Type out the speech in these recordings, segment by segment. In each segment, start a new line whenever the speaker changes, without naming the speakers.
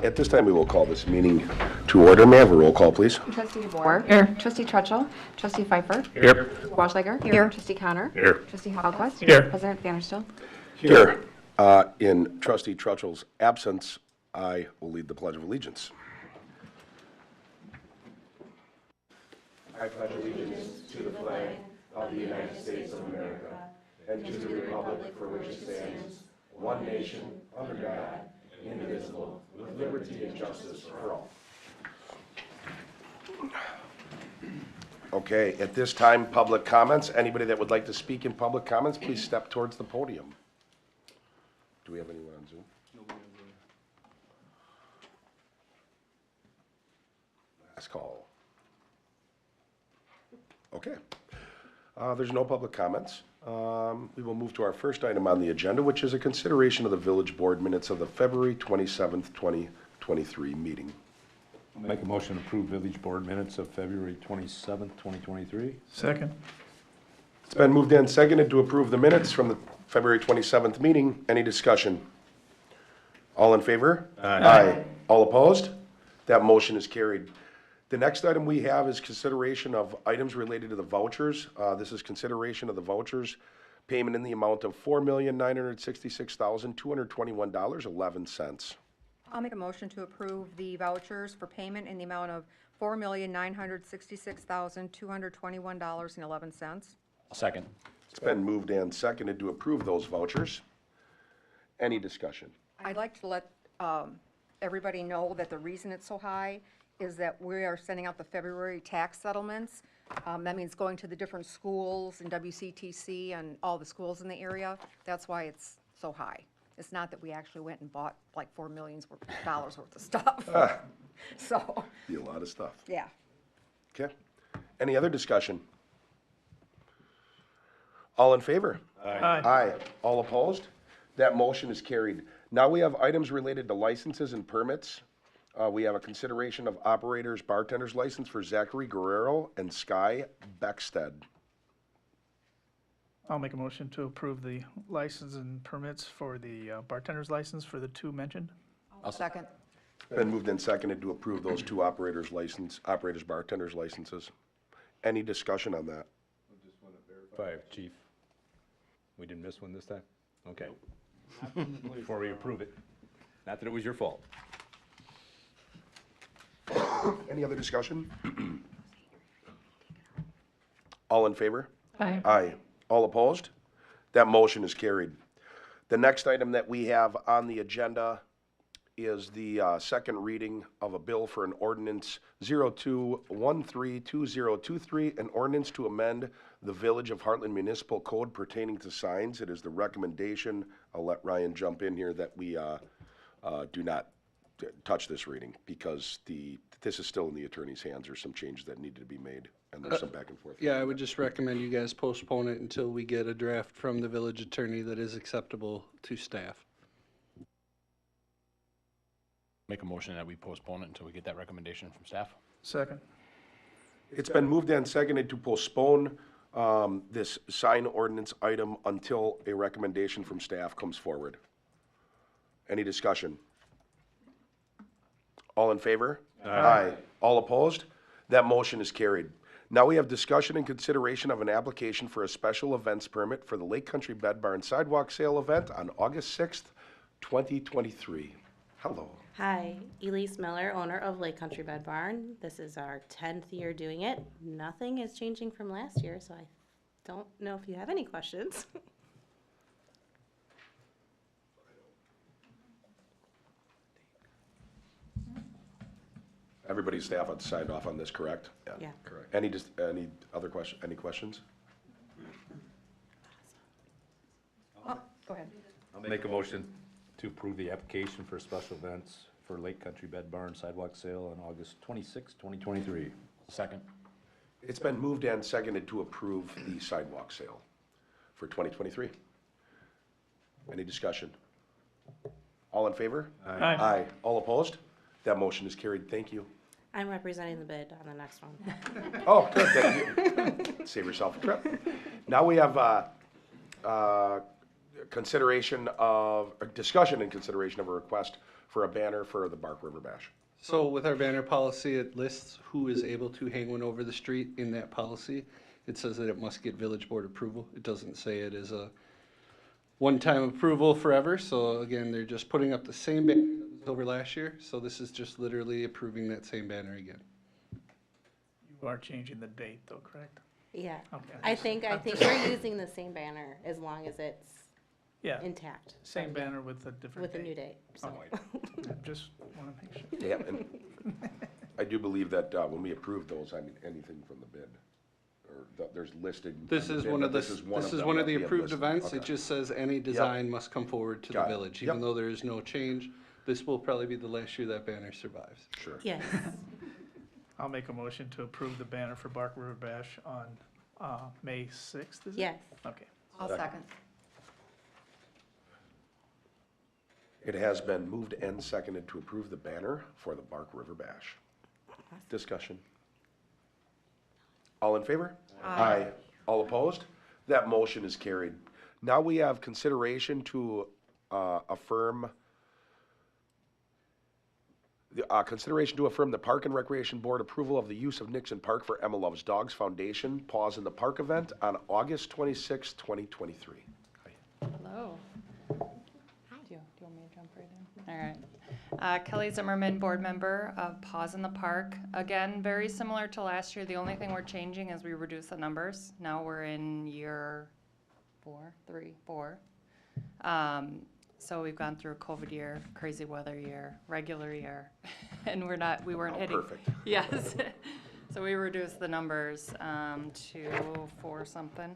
At this time, we will call this meeting to order. May I have a roll call, please?
Trustee DeBoer. Here. Trustee Truttschel. Trustee Pfeiffer.
Here.
Washleger. Here. Trustee Connor.
Here.
Trustee Hallquist.
Here.
President Vanderstel.
Here. In Trustee Truttschel's absence, I will lead the Pledge of Allegiance. I pledge allegiance to the flag of the United States of America and to the republic for which it stands, one nation, under God, indivisible, with liberty and justice for all. Okay, at this time, public comments. Anybody that would like to speak in public comments, please step towards the podium. Do we have anyone on Zoom? Last call. Okay. There's no public comments. We will move to our first item on the agenda, which is a consideration of the village board minutes of the February 27th, 2023 meeting.
Make a motion to approve village board minutes of February 27th, 2023.
Second.
It's been moved and seconded to approve the minutes from the February 27th meeting. Any discussion? All in favor? Aye. All opposed? That motion is carried. The next item we have is consideration of items related to the vouchers. This is consideration of the vouchers, payment in the amount of $4,966,221.11.
I'll make a motion to approve the vouchers for payment in the amount of $4,966,221.11.
Second.
It's been moved and seconded to approve those vouchers. Any discussion?
I'd like to let everybody know that the reason it's so high is that we are sending out the February tax settlements. That means going to the different schools and WCTC and all the schools in the area. That's why it's so high. It's not that we actually went and bought like $4 million worth of stuff. So,
Be a lot of stuff.
yeah.
Okay. Any other discussion? All in favor?
Aye.
Aye. All opposed? That motion is carried. Now we have items related to licenses and permits. We have a consideration of operators bartender's license for Zachary Guerrero and Sky Beckstead.
I'll make a motion to approve the license and permits for the bartender's license for the two mentioned.
Second.
Been moved and seconded to approve those two operators bartender's licenses. Any discussion on that?
Five, chief. We didn't miss one this time? Okay. Before we approve it. Not that it was your fault.
Any other discussion? All in favor?
Aye.
Aye. All opposed? That motion is carried. The next item that we have on the agenda is the second reading of a bill for an ordinance 02132023, an ordinance to amend the Village of Hartland Municipal Code pertaining to signs. It is the recommendation, I'll let Ryan jump in here, that we do not touch this reading because this is still in the attorney's hands. There's some changes that needed to be made, and there's some back and forth.
Yeah, I would just recommend you guys postpone it until we get a draft from the village attorney that is acceptable to staff.
Make a motion that we postpone it until we get that recommendation from staff.
Second.
It's been moved and seconded to postpone this sign ordinance item until a recommendation from staff comes forward. Any discussion? All in favor? Aye. All opposed? That motion is carried. Now we have discussion and consideration of an application for a special events permit for the Lake Country Bed Barn Sidewalk Sale event on August 6th, 2023. Hello.
Hi, Elise Miller, owner of Lake Country Bed Barn. This is our 10th year doing it. Nothing is changing from last year, so I don't know if you have any questions.
Everybody's staff had signed off on this, correct?
Yeah.
Correct. Any other question? Any questions?
Oh, go ahead.
I'll make a motion to approve the application for special events for Lake Country Bed Barn Sidewalk Sale on August 26th, 2023.
Second.
It's been moved and seconded to approve the sidewalk sale for 2023. Any discussion? All in favor?
Aye.
Aye. All opposed? That motion is carried. Thank you.
I'm representing the bid on the next one.
Oh, good. Thank you. Save yourself a trip. Now we have discussion and consideration of a request for a banner for the Bark River Bash.
So with our banner policy, it lists who is able to hang one over the street in that policy. It says that it must get village board approval. It doesn't say it is a one-time approval forever. So again, they're just putting up the same banner that was over last year. So this is just literally approving that same banner again.
You are changing the date though, correct?
Yeah.
Okay.
I think we're using the same banner as long as it's
Yeah,
intact.
same banner with a different
With a new
date.
date, so.
Just want to make sure.
Yeah, and I do believe that when we approve those, I mean, anything from the bid, or there's listed.
This
on
is
bid,
one of
but
the,
this is
this is
them
one of
that
the
we have
approved
listed.
events. It
Okay.
just says any design must come forward to the
Got it.
village.
Yep.
Even though there is no change, this will probably be the last year that banner survives.
Sure.
Yes.
I'll make a motion to approve the banner for Bark River Bash on May 6th, is it?
Yes.
Okay.
I'll second.
It has been moved and seconded to approve the banner for the Bark River Bash. Discussion. All in favor? Aye. All opposed? That motion is carried. Now we have consideration to affirm the Park and Recreation Board approval of the use of Nixon Park for Emma Loves Dogs Foundation Paws in the Park event on August 26, 2023.
Hello. Do you want me to jump right in? All right. Kelly Zimmerman, board member of Paws in the Park. Again, very similar to last year. The only thing we're changing is we reduce the numbers. Now we're in year four. So we've gone through a COVID year, crazy weather year, regular year, and we weren't hitting.
Perfect.
Yes. So we reduced the numbers to 4 something.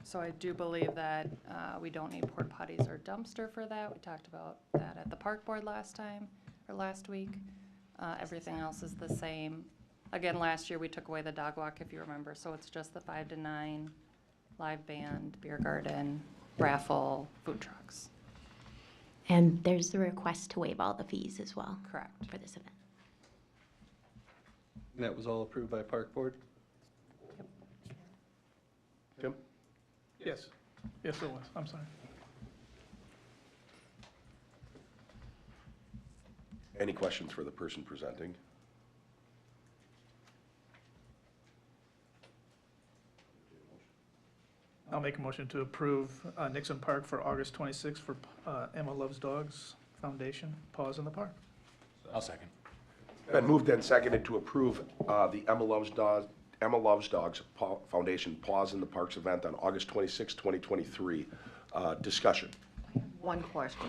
So I do believe that we don't need porta potties or dumpster for that. We talked about that at the park board last week. Everything else is the same. Again, last year we took away the dog walk, if you remember, so it's just the 5 to 9, live band, beer garden, raffle, food trucks.
And there's the request to waive all the fees as well
Correct.
for this event.
And that was all approved by park board?
Tim?
Yes. Yes, it was. I'm sorry.
Any questions for the person presenting?
I'll make a motion to approve Nixon Park for August 26th for Emma Loves Dogs Foundation, Paws in the Park.
I'll second.
Been moved and seconded to approve the Emma Loves Dogs Foundation Paws in the Parks event on August 26, 2023. Discussion.
One question,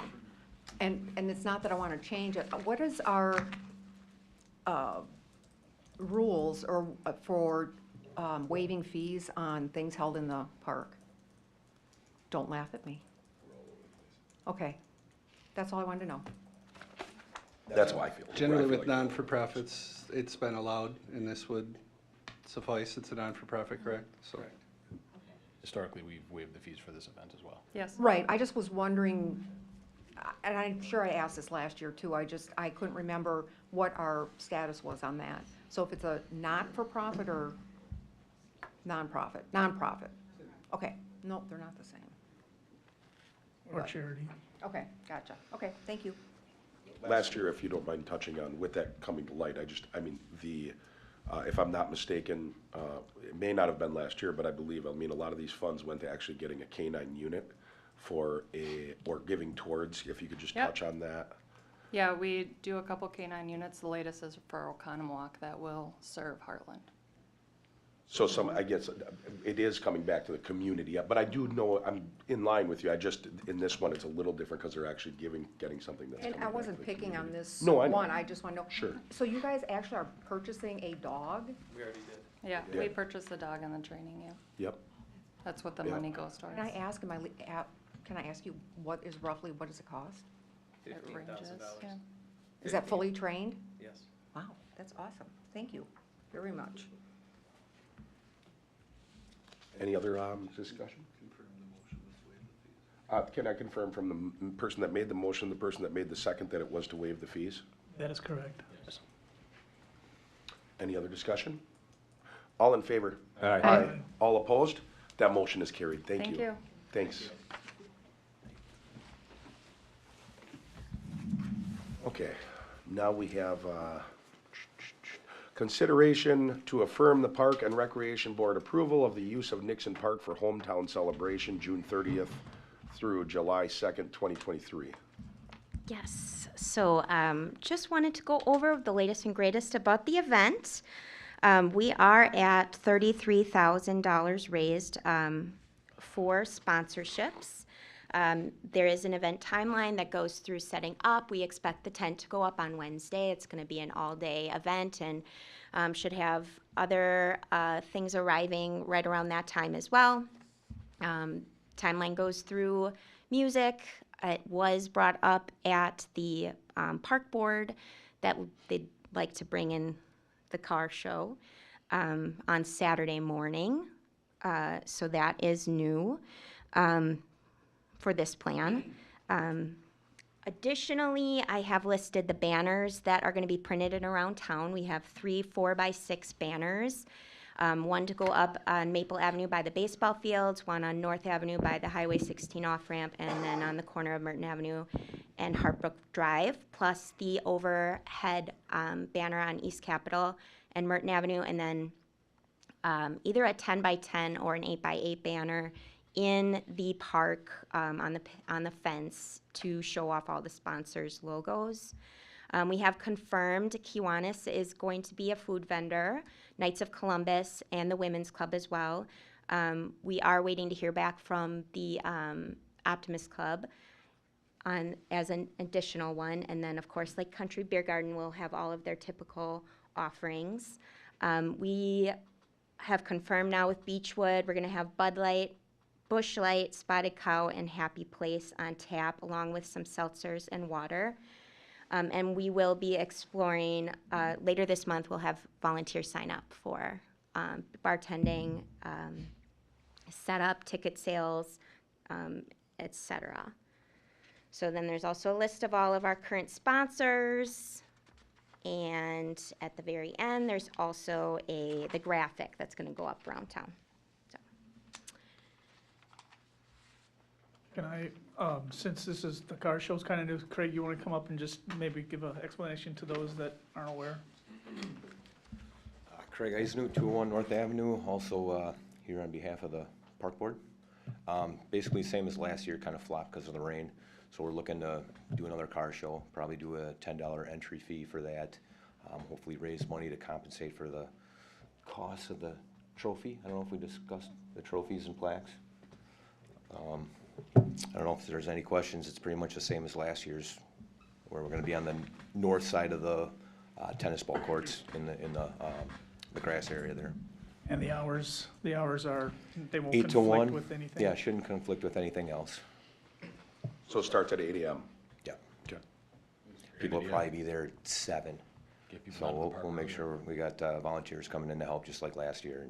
and it's not that I want to change it. What is our rules or for waiving fees on things held in the park? Don't laugh at me. Okay, that's all I wanted to know.
That's how I feel.
Generally
I feel
with
like-
non-for-profits, it's been allowed, and this would suffice. It's a non-for-profit, correct? So.
Historically, we've waived the fees for this event as well.
Yes.
Right, I just was wondering, and I'm sure I asked this last year too, I couldn't remember what our status was on that. So if it's a not-for-profit or nonprofit? Nonprofit. Okay, no, they're not the same.
Or charity.
Okay, gotcha. Okay, thank you.
Last year, if you don't mind touching on, with that coming to light, if I'm not mistaken, it may not have been last year, but I believe, a lot of these funds went to actually getting a K-9 unit or giving towards, if you could just
Yep.
touch on that.
Yeah, we do a couple K-9 units. The latest is for Oconomowoc that will serve Hartland.
So I guess it is coming back to the community, but I do know, I'm in line with you, in this one, it's a little different because they're actually getting something that's
And
coming
I
back to
wasn't
the
picking on
community.
this
No, I know.
one, I just want to know.
Sure.
So you guys actually are purchasing a dog?
Yeah,
Yeah.
we purchased the dog and the training, yeah.
Yep.
That's what the
Yeah.
money goes towards.
Can I ask, can I ask you, what does it cost?
It ranges, yeah.
Is that fully trained?
Yes.
Wow, that's awesome. Thank you very much.
Any other discussion? Can I confirm from the person that made the motion, the person that made the second, that it was to waive the fees?
That is correct.
Any other discussion? All in favor?
Aye.
All opposed? That motion is carried. Thank you.
Thank you.
Thanks. Okay, now we have consideration to affirm the Park and Recreation Board approval of the use of Nixon Park for hometown celebration, June 30th through July 2nd, 2023.
Yes, so just wanted to go over the latest and greatest about the event. We are at $33,000 raised for sponsorships. There is an event timeline that goes through setting up. We expect the tent to go up on Wednesday. It's going to be an all-day event and should have other things arriving right around that time as well. Timeline goes through music. It was brought up at the park board that they'd like to bring in the car show on Saturday morning. So that is new for this plan. Additionally, I have listed the banners that are going to be printed in around town. We have 3 4x6 banners. One to go up on Maple Avenue by the baseball fields, one on North Avenue by the Highway 16 off-ramp, and then on the corner of Merton Avenue and Hartbrook Drive, plus the overhead banner on East Capitol and Merton Avenue, and then either a 10x10 or an 8x8 banner in the park on the fence to show off all the sponsors' logos. We have confirmed Kiwanis is going to be a food vendor, Knights of Columbus, and the Women's Club as well. We are waiting to hear back from the Optimist Club as an additional one. And then, of course, Lake Country Beer Garden will have all of their typical offerings. We have confirmed now with Beechwood, we're going to have Bud Light, Busch Light, Spotted Cow, and Happy Place on tap, along with some seltzers and water. And we will be exploring, later this month, we'll have volunteers sign up for bartending, setup, ticket sales, etc. So then there's also a list of all of our current sponsors. And at the very end, there's also the graphic that's going to go up around town. So.
Can I, since this is, the car show's kind of new, Craig, you want to come up and just maybe give an explanation to those that aren't aware?
Craig Eisnut, 201 North Avenue, also here on behalf of the Park Board. Basically same as last year, kind of flopped because of the rain. So we're looking to do another car show, probably do a $10 entry fee for that. Hopefully raise money to compensate for the cost of the trophy. I don't know if we discussed the trophies and plaques. I don't know if there's any questions. It's pretty much the same as last year's, where we're going to be on the north side of the tennis ball courts in the grass area there.
And the hours are, they won't
8 to
conflict
1.
with anything?
Yeah, shouldn't conflict with anything else.
So it starts at 8 a.m.
Yeah.
Okay.
People will probably be there at 7.
Get people
So
out of the
we'll
park
make
early.
sure we got volunteers coming in to help, just like last year.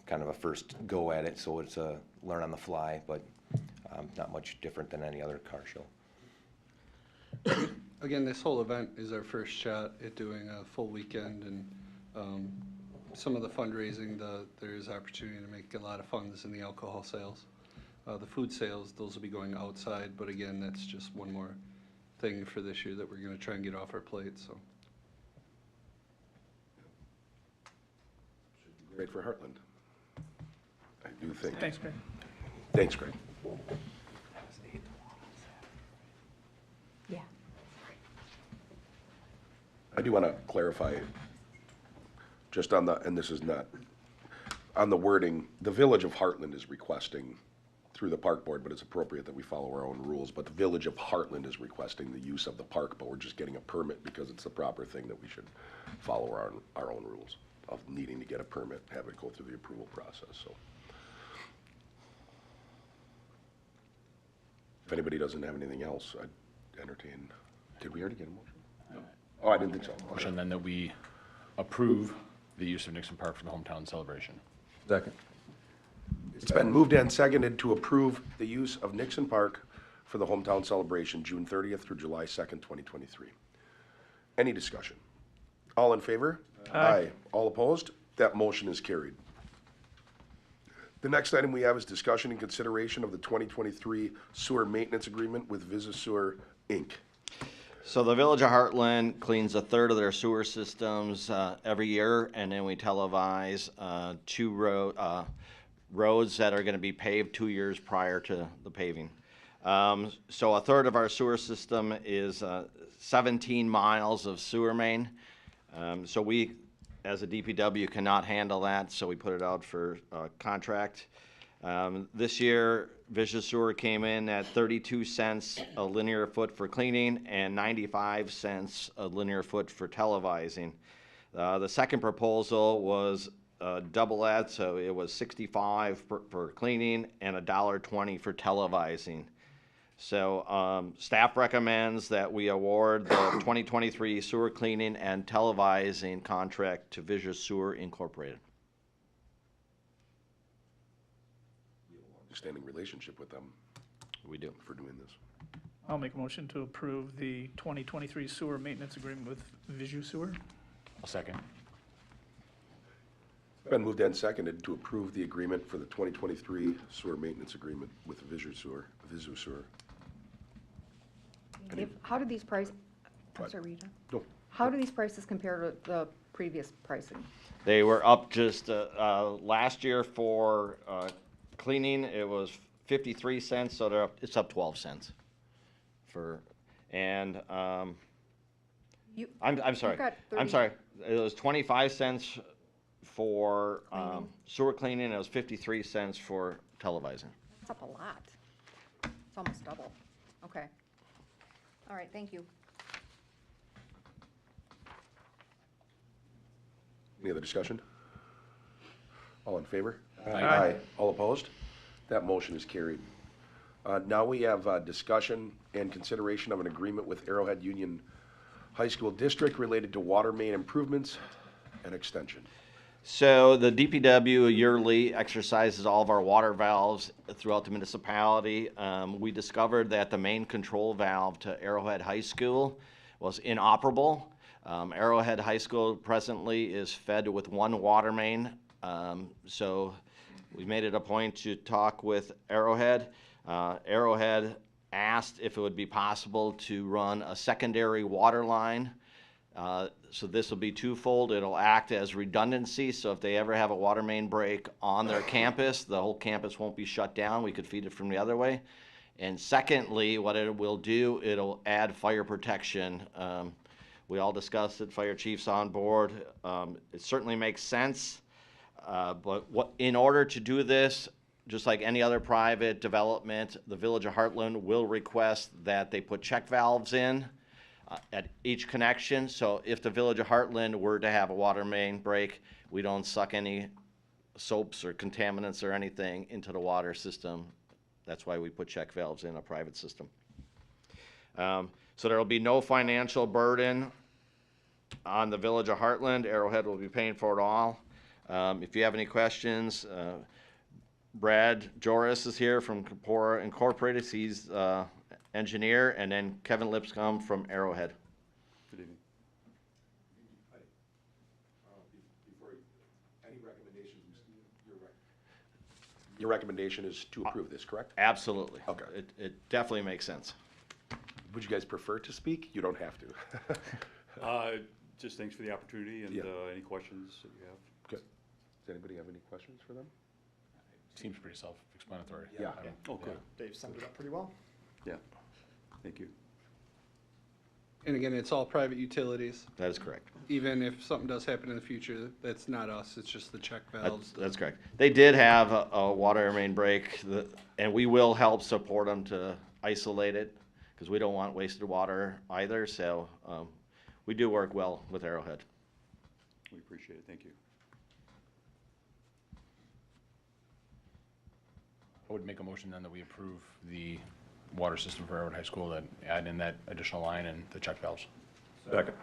Kind of a first go at it, so it's a learn on the fly, but not much different than any other car show.
Again, this whole event is our first shot at doing a full weekend, and some of the fundraising, there is opportunity to make a lot of funds in the alcohol sales. The food sales, those will be going outside, but again, that's just one more thing for this year that we're going to try and get off our plate, so.
Great for Hartland. I do think.
Thanks, Craig.
Thanks, Greg.
Yeah.
I do want to clarify, just on the, and this is not, on the wording, the Village of Hartland is requesting through the Park Board, but it's appropriate that we follow our own rules, but the Village of Hartland is requesting the use of the park, but we're just getting a permit because it's the proper thing that we should follow our own rules of needing to get a permit, have it go through the approval process, so. If anybody doesn't have anything else, I'd entertain, did we already get a motion? No. Oh, I didn't think so.
Motion then that we approve the use of Nixon Park for the hometown celebration.
Second.
It's been moved and seconded to approve the use of Nixon Park for the hometown celebration, June 30th through July 2nd, 2023. Any discussion? All in favor? Aye. All opposed? That motion is carried. The next item we have is discussion and consideration of the 2023 sewer maintenance agreement with Visasewer, Inc.
So the Village of Hartland cleans a third of their sewer systems every year, and then we televise two roads that are going to be paved 2 years prior to the paving. So a third of our sewer system is 17 miles of sewer main. So we, as a DPW, cannot handle that, so we put it out for contract. This year, Visual Sewer came in at 32 cents a linear foot for cleaning and 95 cents a linear foot for televising. The second proposal was double that, so it was 65 for cleaning and $1.20 for televising. So staff recommends that we award the 2023 sewer cleaning and televising contract to Visual Sewer Incorporated.
Standing relationship with them
We do.
for doing this.
I'll make a motion to approve the 2023 sewer maintenance agreement with Visu Sewer.
I'll second.
Been moved and seconded to approve the agreement for the 2023 sewer maintenance agreement with Visu Sewer.
Dave, how do these prices, I'm
What?
sorry, Rita.
No.
How do these prices compare to the previous pricing?
They were up just last year for cleaning. It was 53 cents, so it's up 12 cents for, and I'm sorry.
got
I'm
30
sorry. It was 25 cents for sewer cleaning. And it was 53 cents for televising.
It's up a lot. It's almost double. Okay. All right, thank you.
Any other discussion? All in favor?
Aye.
All opposed? That motion is carried. Now we have discussion and consideration of an agreement with Arrowhead Union High School District related to water main improvements and extension.
So the DPW yearly exercises all of our water valves throughout the municipality. We discovered that the main control valve to Arrowhead High School was inoperable. Arrowhead High School presently is fed with one water main. So we made it a point to talk with Arrowhead. Arrowhead asked if it would be possible to run a secondary water line. So this will be twofold. It'll act as redundancy, so if they ever have a water main break on their campus, the whole campus won't be shut down. We could feed it from the other way. And secondly, what it will do, it'll add fire protection. We all discussed it, fire chief's on board. It certainly makes sense, but in order to do this, just like any other private development, the Village of Hartland will request that they put check valves in at each connection. So if the Village of Hartland were to have a water main break, we don't suck any soaps or contaminants or anything into the water system. That's why we put check valves in a private system. So there will be no financial burden on the Village of Hartland. Arrowhead will be paying for it all. If you have any questions, Brad Joris is here from Capora Incorporated. He's engineer, and then Kevin Lipscomb from Arrowhead.
Good evening.
Any recommendations? Your recommendation is to approve this, correct?
Absolutely.
Okay.
It definitely makes sense.
Would you guys prefer to speak? You don't have to.
Just thanks for the opportunity and
Yeah.
any questions that you have.
Good. Does anybody have any questions for them?
Seems pretty self-explanatory.
Yeah.
I don't-
Oh, good.
Dave summed it up pretty well.
Yeah, thank you.
And again, it's all private utilities.
That is correct.
Even if something does happen in the future, that's not us, it's just the check valves.
That's correct. They did have a water main break, and we will help support them to isolate it, because we don't want wasted water either, so we do work well with Arrowhead.
We appreciate it, thank you.
I would make a motion then that we approve the water system for Arrowhead High School, that add in that additional line and the check valves.
Second.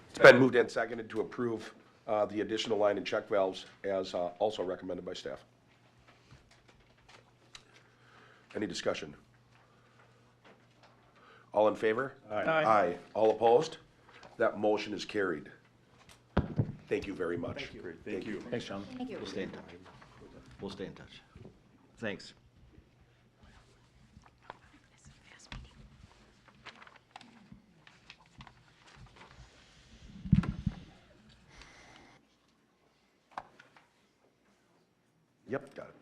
It's been moved and seconded to approve the additional line and check valves as also recommended by staff. Any discussion? All in favor?
Aye.
Aye. All opposed? That motion is carried. Thank you very much.
Great, thank you.
Thanks, John.
Thank you.
We'll stay in touch. We'll stay in touch. Thanks.
Yep, got it.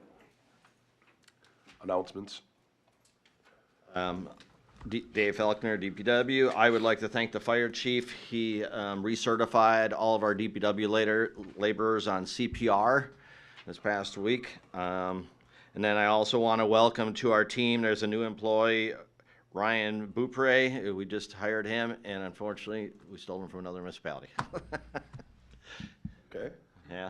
Announcements.
Dave Felkner, DPW. I would like to thank the fire chief. He recertified all of our DPW laborers on CPR this past week. And then I also want to welcome to our team, there's a new employee, Ryan Boupre. We just hired him, and unfortunately, we stole him from another municipality.
Okay.
Yeah.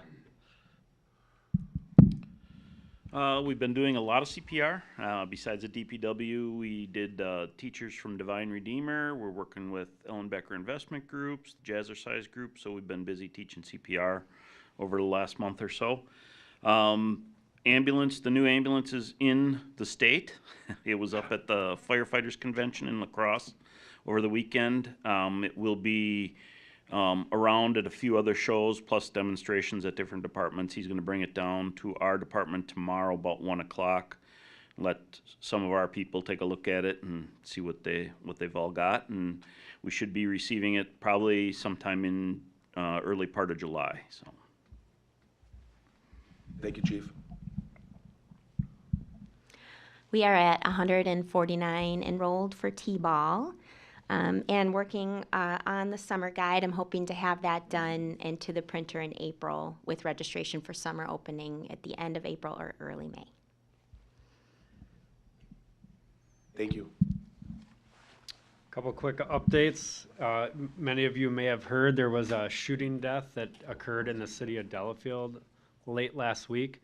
We've been doing a lot of CPR. Besides the DPW, we did teachers from Divine Redeemer. We're working with Ellen Becker Investment Groups, the Jazzercise Group, so we've been busy teaching CPR over the last month or so. Ambulance, the new ambulance is in the state. It was up at the Firefighters Convention in La Crosse over the weekend. It will be around at a few other shows, plus demonstrations at different departments. He's going to bring it down to our department tomorrow about 1 o'clock. Let some of our people take a look at it and see what they've all got, and we should be receiving it probably sometime in early part of July. So,
Thank you, Chief.
We are at 149 enrolled for T-ball. And working on the summer guide. I'm hoping to have that done into the printer in April with registration for summer opening at the end of April or early May.
Thank you.
Couple quick updates. Many of you may have heard there was a shooting death that occurred in the city of Delafield late last week.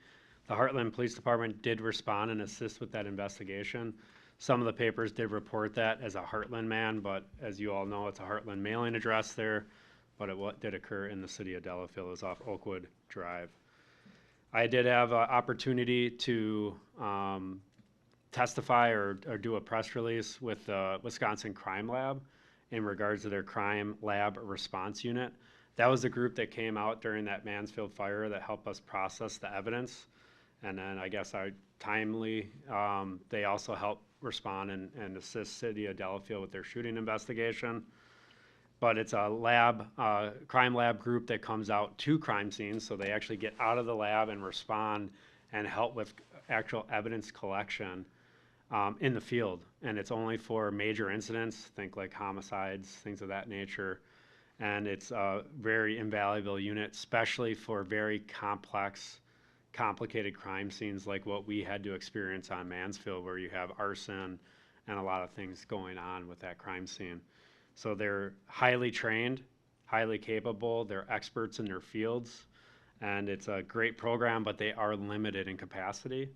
The Hartland Police Department did respond and assist with that investigation. Some of the papers did report that as a Hartland man, but as you all know, it's a Hartland mailing address there, but it did occur in the city of Delafield. It was off Oakwood Drive. I did have an opportunity to testify or do a press release with the Wisconsin Crime Lab in regards to their crime lab response unit. That was the group that came out during that Mansfield fire that helped us process the evidence. And then I guess they also helped respond and assist City of Delafield with their shooting investigation. But it's a crime lab group that comes out to crime scenes, so they actually get out of the lab and respond and help with actual evidence collection in the field. And it's only for major incidents, think like homicides, things of that nature. And it's a very invaluable unit, especially for very complicated crime scenes like what we had to experience on Mansfield, where you have arson and a lot of things going on with that crime scene. So they're highly trained, highly capable, they're experts in their fields, and it's a great program, but they are limited in capacity.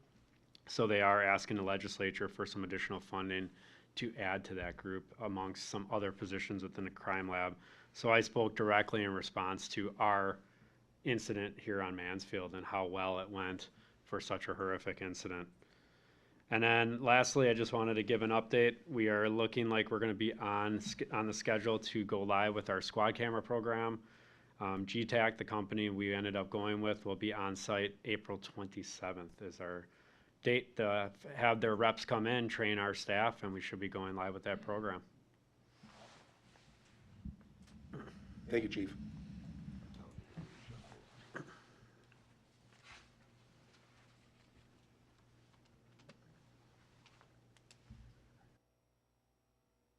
So they are asking the legislature for some additional funding to add to that group amongst some other positions within the crime lab. So I spoke directly in response to our incident here on Mansfield and how well it went for such a horrific incident. And then lastly, I just wanted to give an update. We are looking like we're going to be on the schedule to go live with our squad camera program. GTAC, the company we ended up going with, will be on site April 27th is our date to have their reps come in, train our staff, and we should be going live with that program.
Thank you, Chief.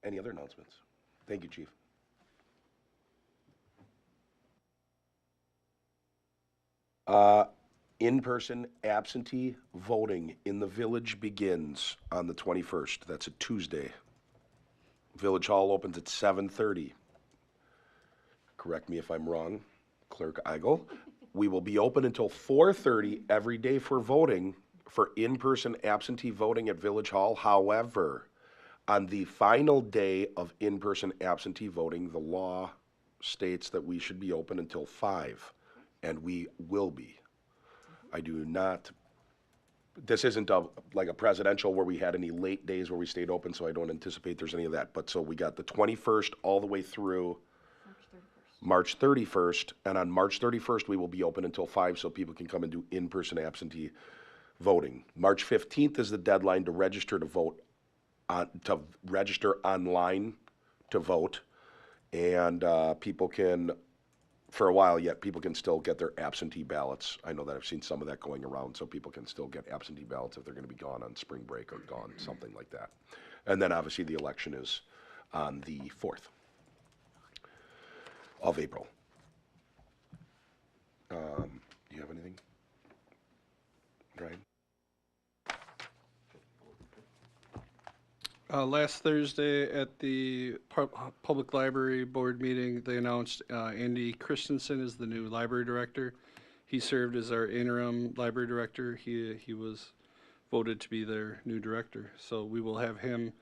Any other announcements? Thank you, Chief. In-person absentee voting in the village begins on the 21st. That's a Tuesday. Village Hall opens at 7:30. Correct me if I'm wrong, Clerk Eigel. We will be open until 4:30 every day for voting, for in-person absentee voting at Village Hall. However, on the final day of in-person absentee voting, the law states that we should be open until 5, and we will be. I do not this isn't like a presidential where we had any late days where we stayed open, so I don't anticipate there's any of that. But so we got the 21st all the way through March 31st, and on March 31st, we will be open until 5 so people can come and do in-person absentee voting. March 15th is the deadline to register to vote, to register online to vote. And people can, for a while yet, people can still get their absentee ballots. I know that I've seen some of that going around, so people can still get absentee ballots if they're going to be gone on spring break or gone, something like that. And then obviously the election is on the 4th of April. Do you have anything, Ryan?
Last Thursday at the Public Library Board meeting, they announced Andy Christensen is the new library director. He served as our interim library director. He was voted to be their new director. So we will have him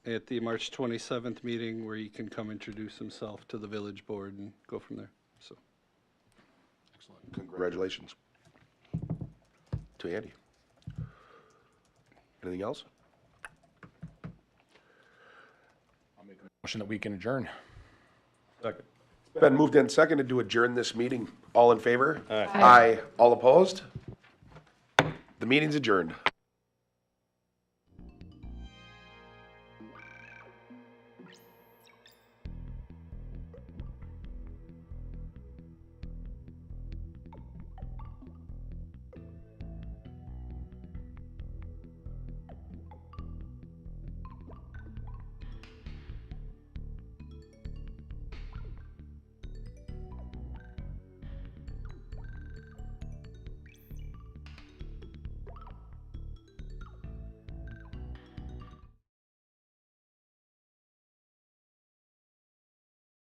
at the March 27th meeting where he can come introduce himself to the village board and go from there. So,
Excellent. Congratulations to Andy. Anything else?
Motion that we can adjourn.
Second.
Been moved and seconded to adjourn this meeting. All in favor? Aye. All opposed? The meeting's adjourned.